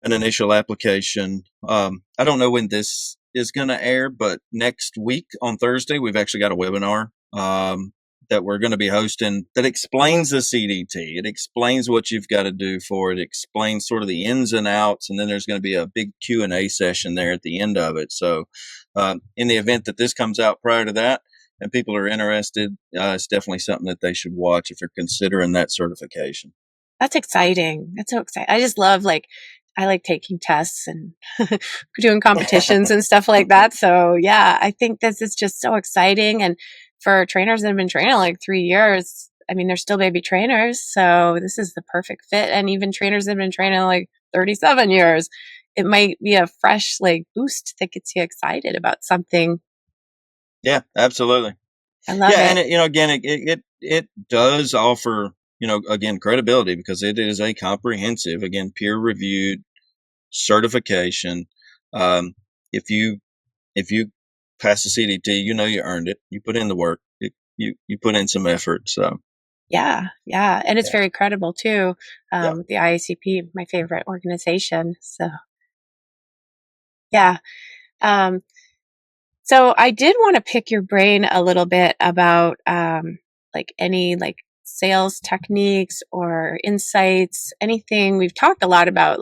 an initial application. I don't know when this is going to air, but next week on Thursday, we've actually got a webinar that we're going to be hosting that explains the CDT. It explains what you've got to do for it. It explains sort of the ins and outs. And then there's going to be a big Q&A session there at the end of it. So in the event that this comes out prior to that, and people are interested, it's definitely something that they should watch if you're considering that certification. That's exciting. That's so exciting. I just love I like taking tests and doing competitions and stuff like that. So yeah, I think this is just so exciting. And for trainers that have been training like 3 years, I mean, they're still baby trainers. So this is the perfect fit. And even trainers that have been training like 37 years, it might be a fresh boost that gets you excited about something. Yeah, absolutely. I love it. And again, it does offer, again, credibility because it is a comprehensive, again, peer reviewed certification. If you pass the CDT, you earned it. You put in the work. You put in some effort. So yeah, and it's very credible too. Yeah. The IACP, my favorite organization. So yeah. So I did want to pick your brain a little bit about any sales techniques or insights, anything. We've talked a lot about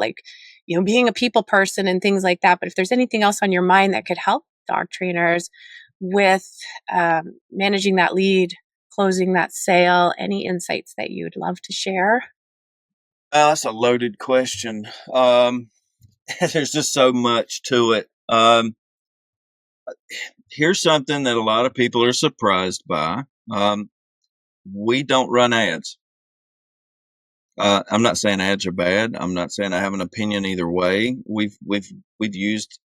being a people person and things like that. But if there's anything else on your mind that could help dog trainers with managing that lead, closing that sale, any insights that you'd love to share? That's a loaded question. There's just so much to it. Here's something that a lot of people are surprised by. We don't run ads. I'm not saying ads are bad. I'm not saying I have an opinion either way. We've used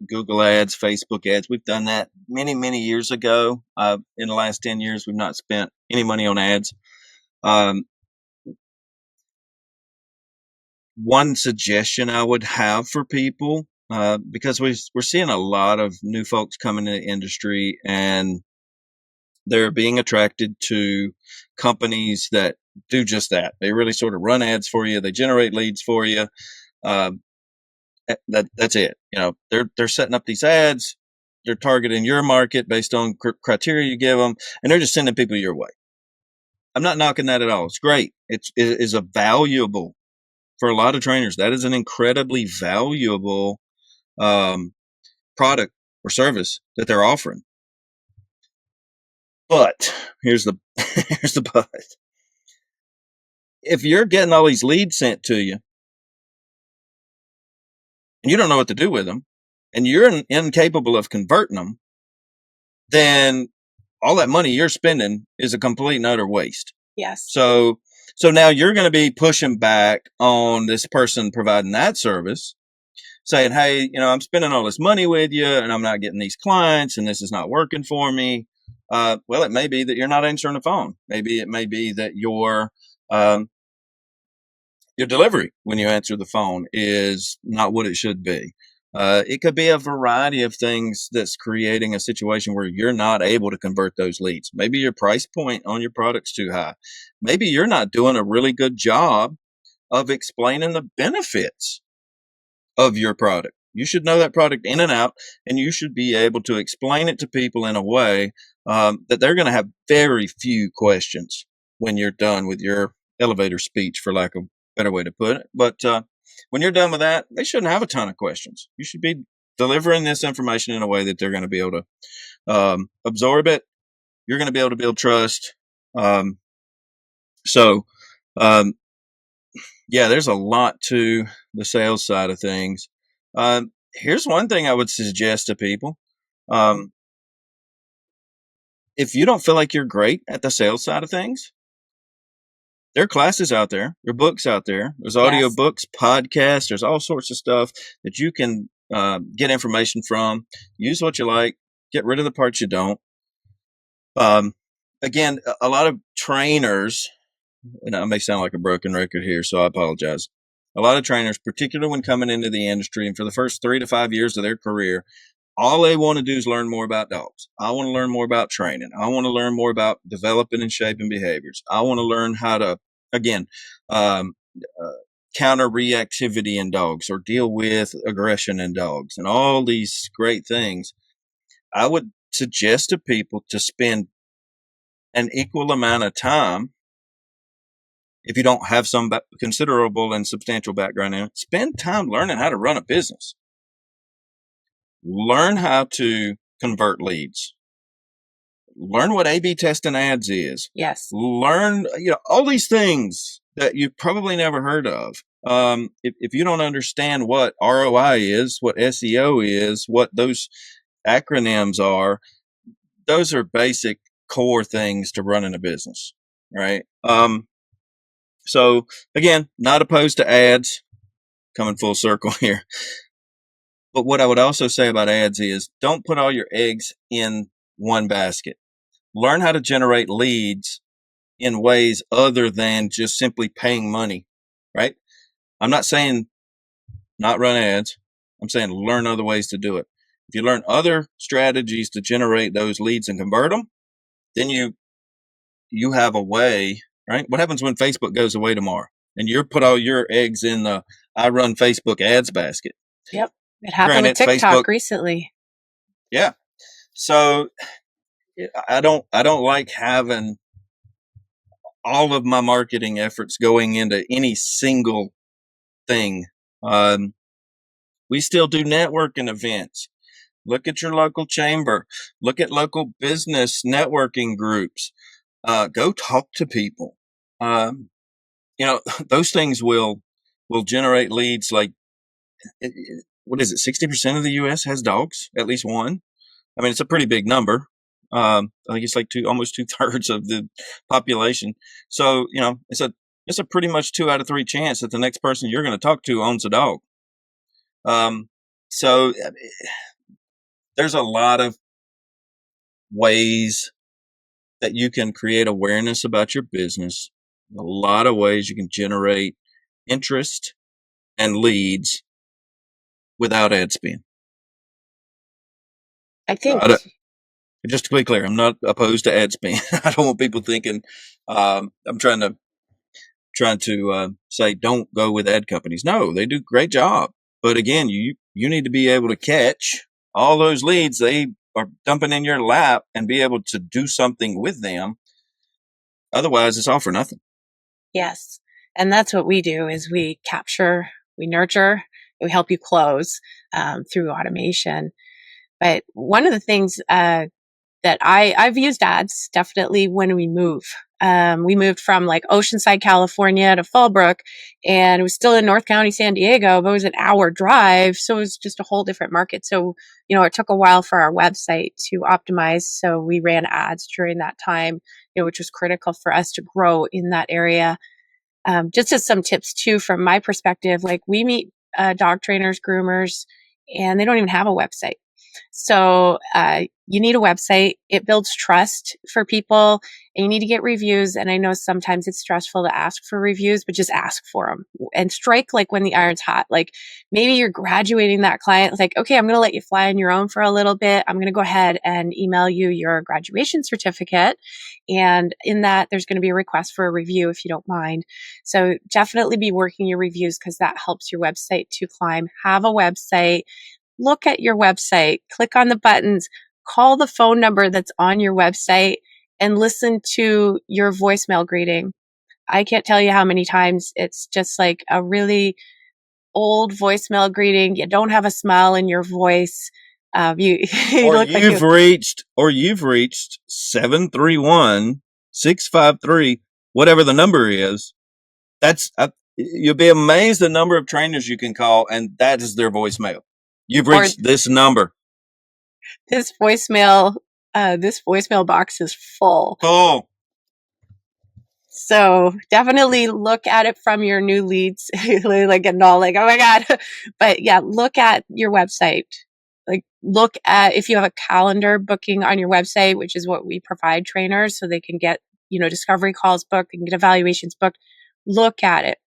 Google ads, Facebook ads. We've done that many, many years ago. In the last 10 years, we've not spent any money on ads. One suggestion I would have for people, because we're seeing a lot of new folks coming in the industry and they're being attracted to companies that do just that. They really sort of run ads for you. They generate leads for you. That's it. They're setting up these ads. They're targeting your market based on criteria you give them, and they're just sending people your way. I'm not knocking that at all. It's great. It is a valuable for a lot of trainers. That is an incredibly valuable product or service that they're offering. But here's the here's the but. If you're getting all these leads sent to you and you don't know what to do with them and you're incapable of converting them, then all that money you're spending is a complete and utter waste. Yes. So now you're going to be pushing back on this person providing that service, saying, hey, I'm spending all this money with you and I'm not getting these clients and this is not working for me. Well, it may be that you're not answering the phone. Maybe it may be that your delivery when you answer the phone is not what it should be. It could be a variety of things that's creating a situation where you're not able to convert those leads. Maybe your price point on your product's too high. Maybe you're not doing a really good job of explaining the benefits of your product. You should know that product in and out, and you should be able to explain it to people in a way that they're going to have very few questions when you're done with your elevator speech, for lack of a better way to put it. But when you're done with that, they shouldn't have a ton of questions. You should be delivering this information in a way that they're going to be able to absorb it. You're going to be able to build trust. Yeah, there's a lot to the sales side of things. Here's one thing I would suggest to people. If you don't feel like you're great at the sales side of things, there are classes out there, there are books out there, there's audio books, podcasts, there's all sorts of stuff that you can get information from. Use what you like, get rid of the parts you don't. Again, a lot of trainers, and I may sound like a broken record here, so I apologize. A lot of trainers, particularly when coming into the industry and for the first 3 to 5 years of their career, all they want to do is learn more about dogs. I want to learn more about training. I want to learn more about developing and shaping behaviors. I want to learn how to, again, counter reactivity in dogs or deal with aggression in dogs and all these great things. I would suggest to people to spend an equal amount of time. If you don't have some considerable and substantial background in it, spend time learning how to run a business. Learn how to convert leads. learn what A/B testing ads is. Yes. Learn, all these things that you've probably never heard of. If you don't understand what ROI is, what SEO is, what those acronyms are, those are basic core things to running a business, right? So again, not opposed to ads, coming full circle here. But what I would also say about ads is don't put all your eggs in one basket. Learn how to generate leads in ways other than just simply paying money, right? I'm not saying not run ads. I'm saying learn other ways to do it. If you learn other strategies to generate those leads and convert them, then you have a way, right? What happens when Facebook goes away tomorrow and you put all your eggs in the I run Facebook ads basket? Yep. It happened with TikTok recently. Yeah. So I don't like having all of my marketing efforts going into any single thing. We still do networking events. Look at your local chamber. Look at local business networking groups. Go talk to people. Those things will generate leads. Like, what is it? 60% of the U.S. has dogs, at least one. I mean, it's a pretty big number. I think it's like almost 2/3 of the population. So, it's a pretty much 2 out of 3 chance that the next person you're going to talk to owns a dog. So there's a lot of ways that you can create awareness about your business. A lot of ways you can generate interest and leads without ad spend. I think, just to be clear, I'm not opposed to ad spend. I don't want people thinking I'm trying to say don't go with ad companies. No, they do a great job. But again, you need to be able to catch all those leads they are dumping in your lap and be able to do something with them. Otherwise, it's all for nothing. Yes. And that's what we do is we capture, we nurture, and we help you close through automation. But one of the things that I've used ads definitely when we move. We moved from like Oceanside, California to Fallbrook, and it was still in North County, San Diego, but it was an hour drive. So it was just a whole different market. So, it took a while for our website to optimize. So we ran ads during that time, which was critical for us to grow in that area. Just as some tips too, from my perspective, like we meet dog trainers, groomers, and they don't even have a website. So you need a website. It builds trust for people, and you need to get reviews. And I know sometimes it's stressful to ask for reviews, but just ask for them and strike like when the iron's hot. Like maybe you're graduating that client. It's like, okay, I'm going to let you fly on your own for a little bit. I'm going to go ahead and email you your graduation certificate. And in that, there's going to be a request for a review if you don't mind. So definitely be working your reviews because that helps your website to climb. Have a website. Look at your website, click on the buttons, call the phone number that's on your website, and listen to your voicemail greeting. I can't tell you how many times it's just like a really old voicemail greeting. You don't have a smile in your voice. You've reached 731-653, whatever the number is. That's you'll be amazed the number of trainers you can call, and that is their voicemail. You've reached this number. This voicemail box is full. Oh. So definitely look at it from your new leads, like getting all like, oh my God. But yeah, look at your website. Like look at if you have a calendar booking on your website, which is what we provide trainers so they can get, discovery calls booked and get evaluations booked. Look at it.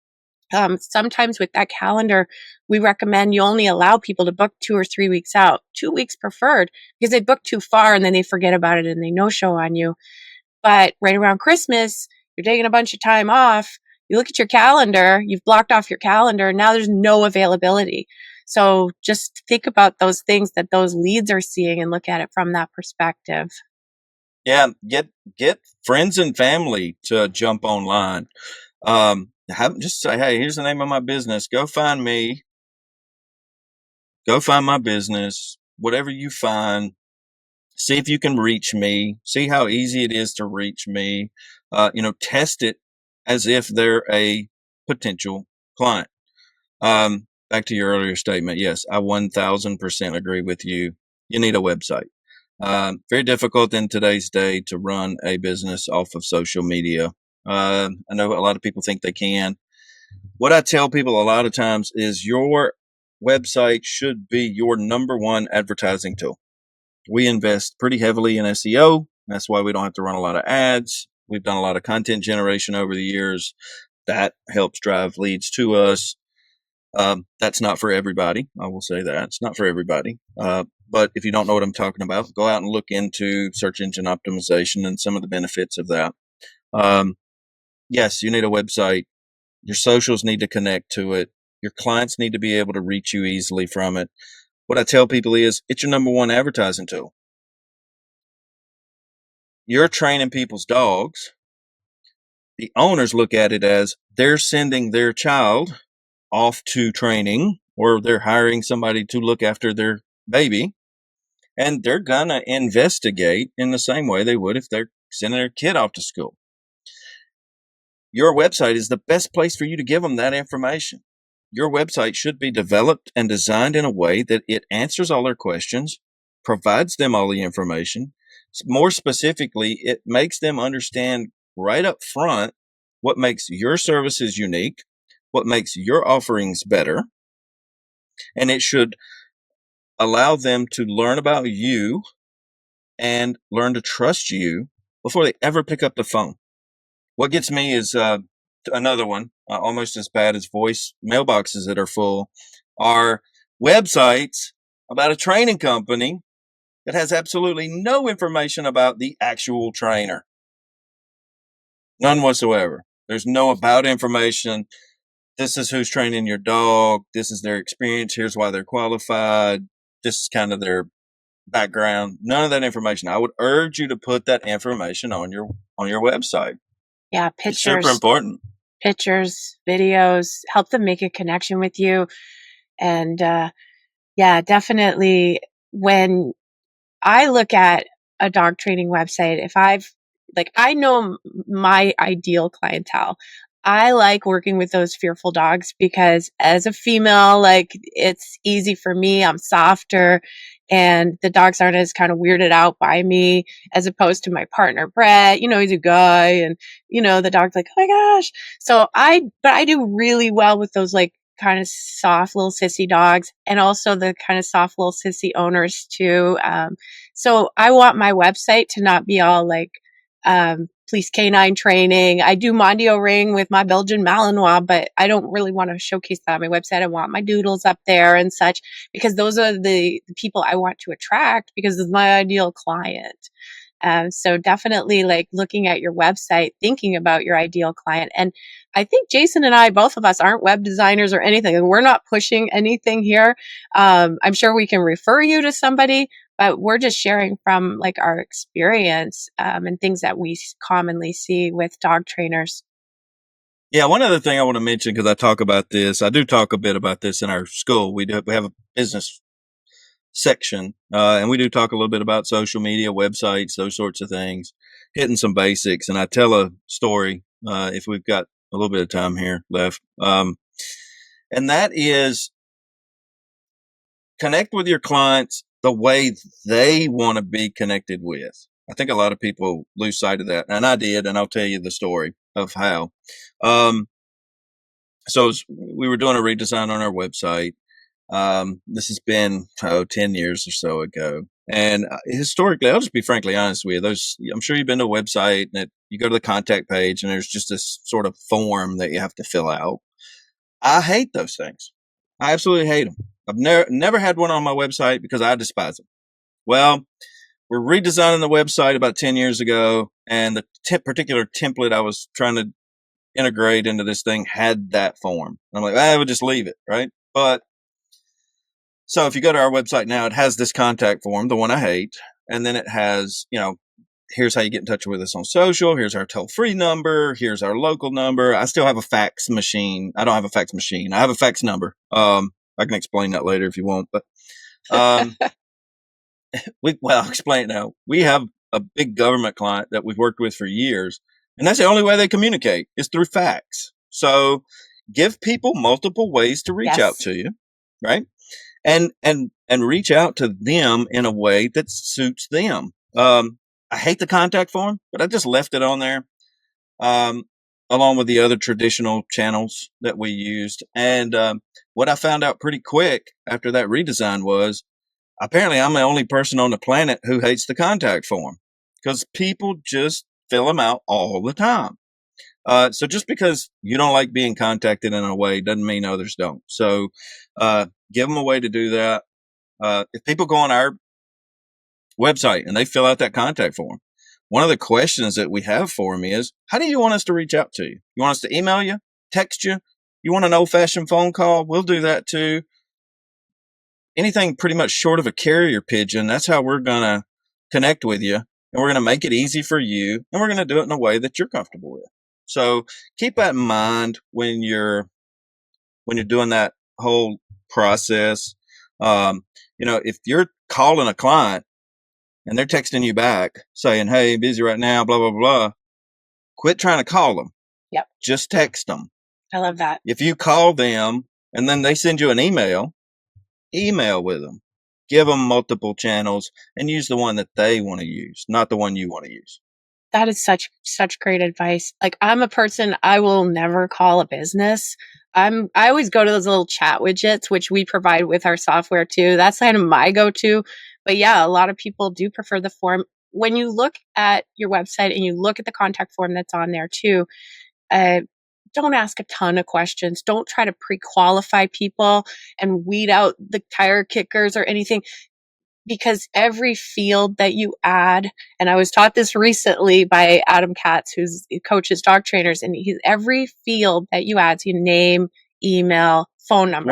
Sometimes with that calendar, we recommend you only allow people to book 2 or 3 weeks out, 2 weeks preferred, because they book too far and then they forget about it and they no-show on you. But right around Christmas, you're taking a bunch of time off. You look at your calendar, you've blocked off your calendar, and now there's no availability. So just think about those things that those leads are seeing and look at it from that perspective. Yeah, get friends and family to jump online. Just say, hey, here's the name of my business. Go find me. Go find my business. Whatever you find, See if you can reach me. See how easy it is to reach me. Test it as if they're a potential client. Back to your earlier statement. Yes, I 1000% agree with you. You need a website. Very difficult in today's day to run a business off of social media. I know a lot of people think they can. What I tell people a lot of times is your website should be your number one advertising tool. We invest pretty heavily in SEO. That's why we don't have to run a lot of ads. We've done a lot of content generation over the years. That helps drive leads to us. That's not for everybody. I will say that. It's not for everybody. But if you don't know what I'm talking about, go out and look into search engine optimization and some of the benefits of that. Yes, you need a website. Your socials need to connect to it. Your clients need to be able to reach you easily from it. What I tell people is it's your number one advertising tool. You're training people's dogs. The owners look at it as they're sending their child off to training, or they're hiring somebody to look after their baby, and they're going to investigate in the same way they would if they're sending their kid off to school. Your website is the best place for you to give them that information. Your website should be developed and designed in a way that it answers all their questions, provides them all the information. More specifically, it makes them understand right up front what makes your services unique, what makes your offerings better, and it should allow them to learn about you and learn to trust you before they ever pick up the phone. What gets me is another one, almost as bad as voice mailboxes that are full, are websites about a training company that has absolutely no information about the actual trainer. None whatsoever. There's no about information. This is who's training your dog. This is their experience. Here's why they're qualified. This is kind of their background. None of that information. I would urge you to put that information on your website. Yeah, it's super important. Pictures, videos, help them make a connection with you. And definitely when I look at a dog training website, I know my ideal clientele. I like working with those fearful dogs because as a female, it's easy for me. I'm softer and the dogs aren't as kind of weirded out by me as opposed to my partner, Brett. He's a guy and, the dog's like, oh my gosh. But I do really well with those kind of soft little sissy dogs and also the kind of soft little sissy owners too. So I want my website to not be all police canine training. I do Mondio ring with my Belgian Malinois, but I don't really want to showcase that on my website. I want my doodles up there and such because those are the people I want to attract because it's my ideal client. So definitely looking at your website, thinking about your ideal client. And I think Jason and I, both of us aren't web designers or anything. We're not pushing anything here. I'm sure we can refer you to somebody, but we're just sharing from our experience and things that we commonly see with dog trainers. Yeah, one other thing I want to mention, because I talk about this, I do talk a bit about this in our school. We have a business section, and we do talk a little bit about social media, websites, those sorts of things, hitting some basics. And I tell a story if we've got a little bit of time here left. And that is connect with your clients the way they want to be connected with. I think a lot of people lose sight of that. And I did, and I'll tell you the story of how. So we were doing a redesign on our website. This has been 10 years or so ago. And historically, I'll just be frankly honest with you. I'm sure you've been to a website and you go to the contact page and there's just this sort of form that you have to fill out. I hate those things. I absolutely hate them. I've never had one on my website because I despise them. Well, we're redesigning the website about 10 years ago, and the particular template I was trying to integrate into this thing had that form. I'm like, I would just leave it, right? But so if you go to our website now, it has this contact form, the one I hate, and then it has, here's how you get in touch with us on social. Here's our toll-free number. Here's our local number. I still have a fax machine. I don't have a fax machine. I have a fax number. I can explain that later if you want, but I'll explain now. We have a big government client that we've worked with for years, and that's the only way they communicate is through fax. So give people multiple ways to reach out Yes. to you, right? And reach out to them in a way that suits them. I hate the contact form, but I just left it on there, along with the other traditional channels that we used. And what I found out pretty quick after that redesign was apparently I'm the only person on the planet who hates the contact form because people just fill them out all the time. So just because you don't like being contacted in a way doesn't mean others don't. So give them a way to do that. If people go on our website and they fill out that contact form, one of the questions that we have for them is, how do you want us to reach out to you? You want us to email you, text you? You want an old-fashioned phone call? We'll do that too. Anything pretty much short of a carrier pigeon, that's how we're going to connect with you. And we're going to make it easy for you. And we're going to do it in a way that you're comfortable with. So keep that in mind when you're doing that whole process. If you're calling a client and they're texting you back saying, hey, busy right now, blah, blah, blah, quit trying to call them. Yep. Just text them. I love that. If you call them and then they send you an email with them. Give them multiple channels and use the one that they want to use, not the one you want to use. That is such great advice. Like, I'm a person, I will never call a business. I always go to those little chat widgets, which we provide with our software too. That's kind of my go-to. But yeah, a lot of people do prefer the form. When you look at your website and you look at the contact form that's on there too, don't ask a ton of questions. Don't try to pre-qualify people and weed out the tire kickers or anything. Because every field that you add, and I was taught this recently by Adam Katz, he coaches dog trainers, and every field that you add, so you name, email, phone number.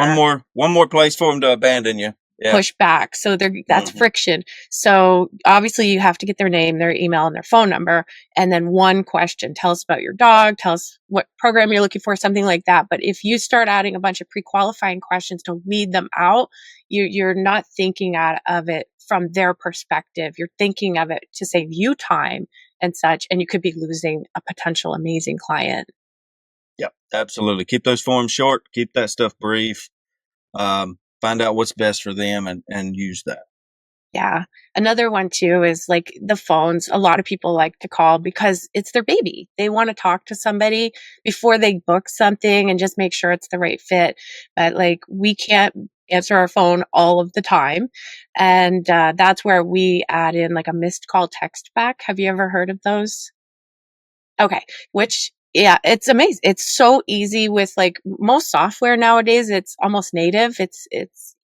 One more place for them to abandon you. Yeah. Push back. So that's friction. So obviously you have to get their name, their email, and their phone number. And then one question, tell us about your dog, tell us what program you're looking for, something like that. But if you start adding a bunch of pre-qualifying questions to weed them out, you're not thinking of it from their perspective. You're thinking of it to save you time and such, and you could be losing a potential amazing client. Yep, absolutely. Keep those forms short, keep that stuff brief. Find out what's best for them and use that. Yeah. Another one too is like the phones. A lot of people like to call because it's their baby. They want to talk to somebody before they book something and just make sure it's the right fit. But like, we can't answer our phone all of the time. And that's where we add in like a missed call text back. Have you ever heard of those? Okay. Yeah, it's amazing. It's so easy with like most software nowadays. It's almost native. It's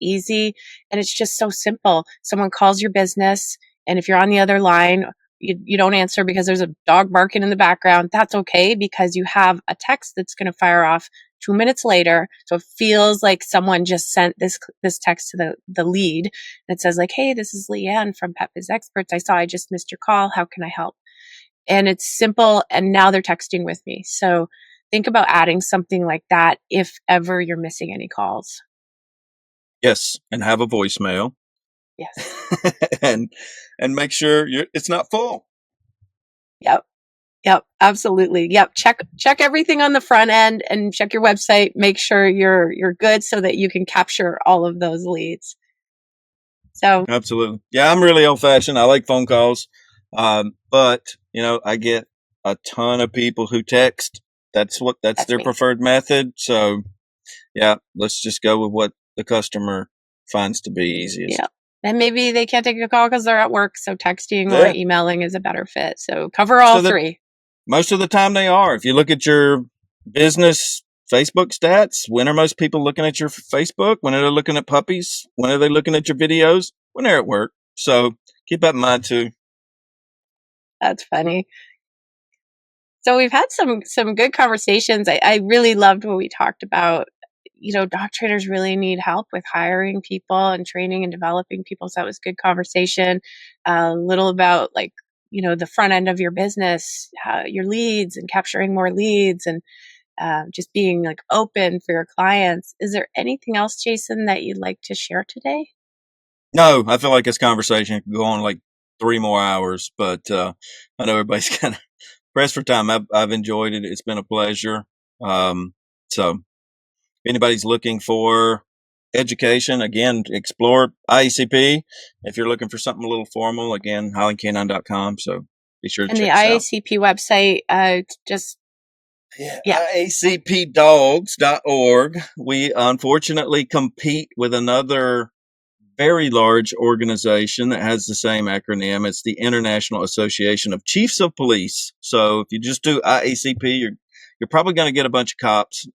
easy and it's just so simple. Someone calls your business, and if you're on the other line, you don't answer because there's a dog barking in the background. That's okay because you have a text that's going to fire off 2 minutes later. So it feels like someone just sent this text to the lead. And it says like, hey, this is Lianne from Pet Biz Experts. I just missed your call. How can I help? And it's simple. And now they're texting with me. So think about adding something like that if ever you're missing any calls. Yes. And have a voicemail. Yes. and make sure it's not full. Yep. Absolutely. Yep. Check everything on the front end and check your website. Make sure you're good so that you can capture all of those leads. So absolutely. Yeah. I'm really old fashioned. I like phone calls. But I get a ton of people who text. That's their preferred method. So yeah, let's just go with what the customer finds to be easiest. Yeah. And maybe they can't take a call because they're at work. So texting or emailing is a better fit. So cover all three. Most of the time they are. If you look at your business Facebook stats, when are most people looking at your Facebook? When are they looking at puppies? When are they looking at your videos? When they're at work. So keep that in mind too. That's funny. So we've had some good conversations. I really loved what we talked about. Dog trainers really need help with hiring people and training and developing people. So that was a good conversation. A little about like, the front end of your business, your leads and capturing more leads and just being like open for your clients. Is there anything else, Jason, that you'd like to share today? No, I feel like this conversation could go on like 3 more hours, but I know everybody's kind of pressed for time. I've enjoyed it. It's been a pleasure. So if anybody's looking for education, again, explore IACP. If you're looking for something a little formal, again, highlandcanine.com. So be sure to And the check us out. IACP website, yeah. IACPdogs.org. We unfortunately compete with another very large organization that has the same acronym. It's the International Association of Chiefs of Police. So if you just do IACP, you're probably going to get a bunch of cops.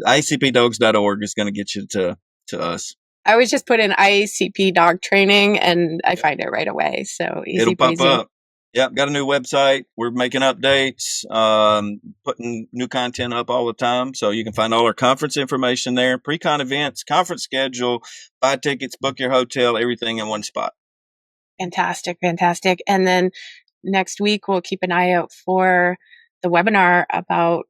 IACPdogs.org is going to get you to us. I was just put in IACP dog training and I find it right away. So easy It'll pop breezy. up. Yep, got a new website. We're making updates, putting new content up all the time. So you can find all our conference information there, pre-con events, conference schedule, buy tickets, book your hotel, everything in one spot. Fantastic. And then next week, we'll keep an eye out for the webinar about,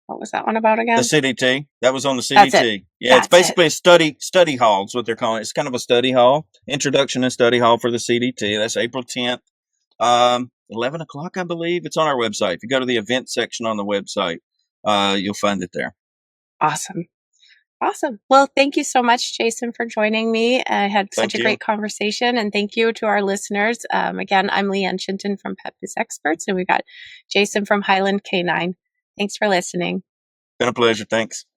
what was that one about again? The CDT. That was on the CDT. That's it. Yeah, it's basically a study hall is what they're calling it. It's kind of a study hall, introduction and study hall for the CDT. That's April 10th, 11 o'clock, I believe. It's on our website. If you go to the event section on the website, you'll find it there. Awesome. Well, thank you so much, Jason, for joining me. I had such a great conversation, and thank you to our listeners. Again, I'm Lianne Shinton from Pet Biz Experts, and we got Jason from Highland Canine. Thanks for listening. Been a pleasure. Thanks.